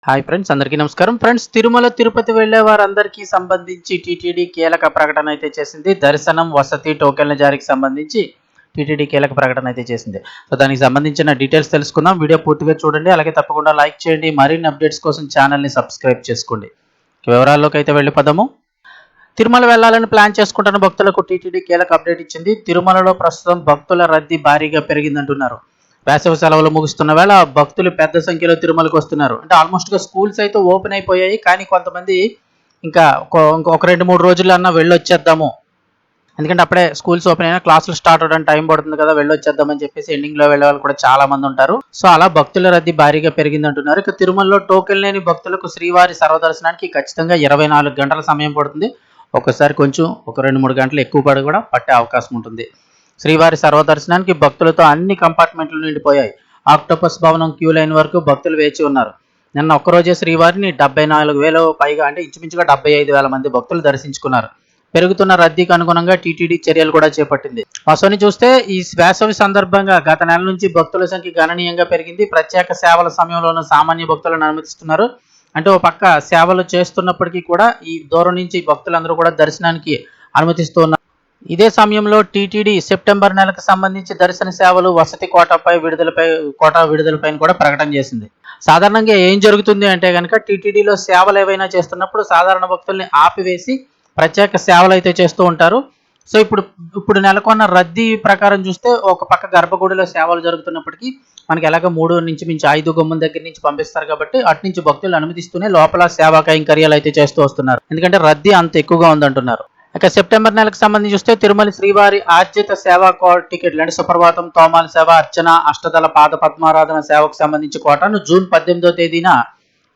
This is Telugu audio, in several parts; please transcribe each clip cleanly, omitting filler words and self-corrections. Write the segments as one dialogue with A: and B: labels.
A: హాయ్ ఫ్రెండ్స్, అందరికీ నమస్కారం. ఫ్రెండ్స్, తిరుమల తిరుపతి వెళ్లే వారందరికీ సంబంధించి టీటీడీ కీలక ప్రకటన అయితే చేసింది. దర్శనం, వసతి టోకెన్ల జారీకి సంబంధించి టీటీడీ కీలక ప్రకటన అయితే చేసింది. సో దానికి సంబంధించిన డీటెయిల్స్ తెలుసుకుందాం. వీడియో పూర్తిగా చూడండి, అలాగే తప్పకుండా లైక్ చేయండి. మరిన్ని అప్డేట్స్ కోసం ఛానల్ని సబ్స్క్రైబ్ చేసుకోండి. వివరాల్లోకి అయితే వెళ్ళిపోదాము. తిరుమల వెళ్లాలని ప్లాన్ చేసుకుంటున్న భక్తులకు టీటీడీ కీలక అప్డేట్ ఇచ్చింది. తిరుమలలో ప్రస్తుతం భక్తుల రద్దీ భారీగా పెరిగిందంటున్నారు. వేసవి సెలవులు ముగుస్తున్న వేళ భక్తులు పెద్ద సంఖ్యలో తిరుమలకు వస్తున్నారు. అంటే ఆల్మోస్ట్గా స్కూల్స్ అయితే ఓపెన్ అయిపోయాయి, కానీ కొంతమంది ఇంకా ఒక 2-3 రోజులన్నా వెళ్ళొచ్చేద్దాము, ఎందుకంటే అప్పుడే స్కూల్స్ ఓపెన్ అయినా క్లాసులు స్టార్ట్ అవడానికి టైం పడుతుంది కదా, వెళ్ళొచ్చేద్దామని చెప్పేసి ఎండింగ్లో వెళ్ళే వాళ్ళు కూడా చాలా మంది ఉంటారు. సో అలా భక్తుల రద్దీ భారీగా పెరిగిందంటున్నారు. ఇక తిరుమలలో టోకెన్ లేని భక్తులకు శ్రీవారి సర్వదర్శనానికి ఖచ్చితంగా 24 గంటల సమయం పడుతుంది. ఒక్కసారి కొంచెం ఒక 2-3 గంటలు ఎక్కువ కూడా పట్టే అవకాశం ఉంటుంది. శ్రీవారి సర్వదర్శనానికి భక్తులతో అన్ని కంపార్ట్మెంట్లు నిండిపోయాయి. ఆక్టోపస్ భవనం క్యూ లైన్ వరకు భక్తులు వేచి ఉన్నారు. నిన్న ఒక్కరోజే శ్రీవారిని 74,000 పైగా, అంటే ఇంచుమించుగా 75,000 మంది భక్తులు దర్శించుకున్నారు. పెరుగుతున్న రద్దీకి అనుగుణంగా టీటీడీ చర్యలు కూడా చేపట్టింది. వాస్తవాన్ని చూస్తే ఈ వేసవి సందర్భంగా గత నెల నుంచి భక్తుల సంఖ్య గణనీయంగా పెరిగింది. ప్రత్యేక సేవల సమయంలోనూ సామాన్య భక్తులను అనుమతిస్తున్నారు. అంటే ఓ పక్క సేవలు చేస్తున్నప్పటికీ కూడా ఈ దూరం నుంచి భక్తులందరూ కూడా దర్శనానికి అనుమతిస్తూ ఉన్నారు. ఇదే సమయంలో టీటీడీ సెప్టెంబర్ నెలకు సంబంధించి దర్శన సేవలు, వసతి కోటా విడుదలపై కూడా ప్రకటన చేసింది. సాధారణంగా ఏం జరుగుతుంది అంటే కనుక, టీటీడీలో సేవలు ఏవైనా చేస్తున్నప్పుడు సాధారణ భక్తుల్ని ఆపివేసి ప్రత్యేక సేవలు అయితే చేస్తూ ఉంటారు. సో ఇప్పుడు నెలకొన్న రద్దీ ప్రకారం చూస్తే ఒక పక్క గర్భగుడిలో సేవలు జరుగుతున్నప్పటికీ మనకి ఎలాగ 3 నుంచి మించి 5 గుమ్మం దగ్గర నుంచి పంపిస్తారు కాబట్టి అటు నుంచి భక్తులు అనుమతిస్తూనే లోపల సేవా కైంకర్యాలు అయితే చేస్తూ వస్తున్నారు. ఎందుకంటే రద్దీ అంత ఎక్కువగా ఉందంటున్నారు. ఇక సెప్టెంబర్ నెలకు సంబంధించి చూస్తే తిరుమల శ్రీవారి ఆర్జిత సేవా టికెట్లు, అంటే సుప్రభాతం, తోమాల సేవ, అర్చన, అష్టదళ పాద పద్మారాధన సేవకు సంబంధించి కోటాను జూన్ 18వ తేదీన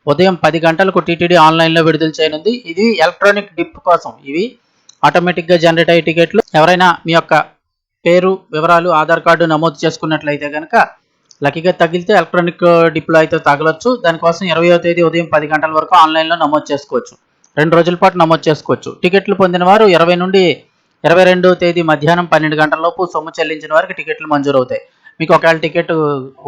A: ఉదయం 10 గంటలకు టీటీడీ ఆన్లైన్లో విడుదల చేయనుంది. ఇది ఎలక్ట్రానిక్ డిప్ కోసం, ఇవి ఆటోమేటిక్గా జనరేట్ అయ్యే టికెట్లు. ఎవరైనా మీ యొక్క పేరు, వివరాలు, ఆధార్ కార్డు నమోదు చేసుకున్నట్లయితే కనుక లక్కీగా తగిలితే ఎలక్ట్రానిక్ డిప్లో అయితే తగలొచ్చు. దానికోసం 20వ తేదీ ఉదయం 10 గంటల వరకు ఆన్లైన్లో నమోదు చేసుకోవచ్చు. 2 రోజుల పాటు నమోదు చేసుకోవచ్చు. టికెట్లు పొందిన వారు 20 నుండి 22వ తేదీ మధ్యాహ్నం 12 గంటలలోపు సొమ్ము చెల్లించిన వారికి టికెట్లు మంజూరవుతాయి. మీకు ఒకవేళ టికెట్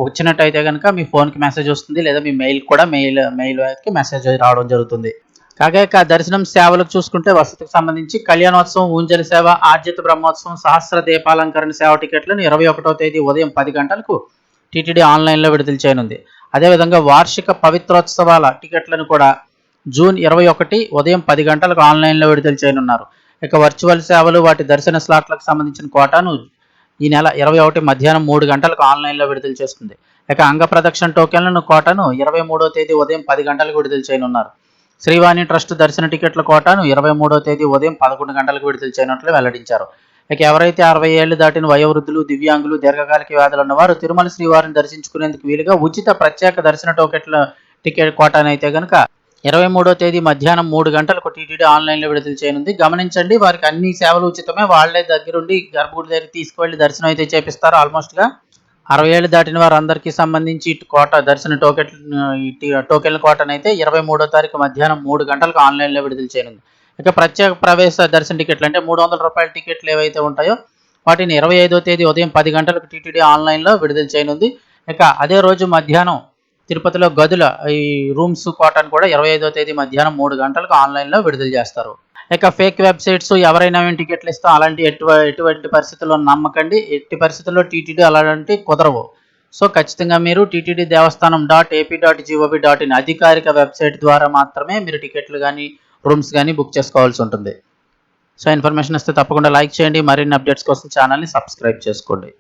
A: వచ్చినట్టయితే కనుక మీ ఫోన్కి మెసేజ్ వస్తుంది, లేదా మీ మెయిల్కి మెసేజ్ రావడం జరుగుతుంది. కాగా దర్శనం సేవలకు చూసుకుంటే వసతికి సంబంధించి కళ్యాణోత్సవం, ఊంజలి సేవ, ఆర్జిత బ్రహ్మోత్సవం, సహస్ర దీపాలంకరణ సేవ టికెట్లను 21వ తేదీ ఉదయం 10 గంటలకు టీటీడీ ఆన్లైన్లో విడుదల చేయనుంది. అదేవిధంగా వార్షిక పవిత్రోత్సవాల టికెట్లను కూడా జూన్ 21 ఉదయం 10 గంటలకు ఆన్లైన్లో విడుదల చేయనున్నారు. ఇక వర్చువల్ సేవలు, వాటి దర్శన స్లాట్లకు సంబంధించిన కోటాను ఈ నెల 21 మధ్యాహ్నం 3 గంటలకు ఆన్లైన్లో విడుదల చేస్తుంది. ఇక అంగ ప్రదక్షిణ టోకెన్లను కోటాను 23వ తేదీ ఉదయం 10 గంటలకు విడుదల చేయనున్నారు. శ్రీవాణి ట్రస్ట్ దర్శన టికెట్ల కోటాను 23వ తేదీ ఉదయం 11 గంటలకు విడుదల చేయనున్నట్లు వెల్లడించారు. ఇక ఎవరైతే 60 ఏళ్లు దాటిన వయోవృద్ధులు, దివ్యాంగులు, దీర్ఘకాలిక వ్యాధులు ఉన్నవారు తిరుమల శ్రీవారిని దర్శించుకునేందుకు వీలుగా ఉచిత ప్రత్యేక దర్శన టోకెట్ల టికెట్ కోటానైతే కనుక 23వ తేదీ మధ్యాహ్నం 3 గంటలకు టీటీడీ ఆన్లైన్లో విడుదల చేయనుంది. గమనించండి, వారికి అన్ని సేవలు ఉచితమే. వాళ్లే దగ్గరుండి గర్భగుడి దగ్గరికి తీసుకువెళ్ళి దర్శనం అయితే చేపిస్తారు. ఆల్మోస్ట్గా 60 ఏళ్ళు దాటిన వారందరికీ సంబంధించి దర్శన టోకెన్ల కోటనైతే 23వ తారీఖు మధ్యాహ్నం 3 గంటలకు ఆన్లైన్లో విడుదల చేయనుంది. ఇక ప్రత్యేక ప్రవేశ దర్శన టికెట్లు, అంటే 300 రూపాయల టికెట్లు ఏవైతే ఉంటాయో వాటిని 25వ తేదీ ఉదయం 10 గంటలకు టీటీడీ ఆన్లైన్లో విడుదల చేయనుంది. ఇక అదే రోజు మధ్యాహ్నం తిరుపతిలో గదుల ఈ రూమ్స్ కోటాను కూడా 25వ తేదీ మధ్యాహ్నం 3 గంటలకు ఆన్లైన్లో విడుదల చేస్తారు. ఇక ఫేక్ వెబ్సైట్స్, ఎవరైనా టికెట్లు ఇస్తాం అలాంటి ఎటువంటి పరిస్థితుల్లో నమ్మకండి. ఎట్టి పరిస్థితుల్లో టీటీడీ అలాంటి కుదరవు. సో ఖచ్చితంగా మీరు టీటీడీ దేవస్థానం .ap.gov.in అధికారిక వెబ్సైట్ ద్వారా మాత్రమే మీరు టికెట్లు కానీ రూమ్స్ కానీ బుక్ చేసుకోవాల్సి ఉంటుంది. సో ఇన్ఫర్మేషన్ ఇస్తే తప్పకుండా లైక్ చేయండి. మరిన్ని అప్డేట్స్ కోసం ఛానల్ని సబ్స్క్రైబ్ చేసుకోండి.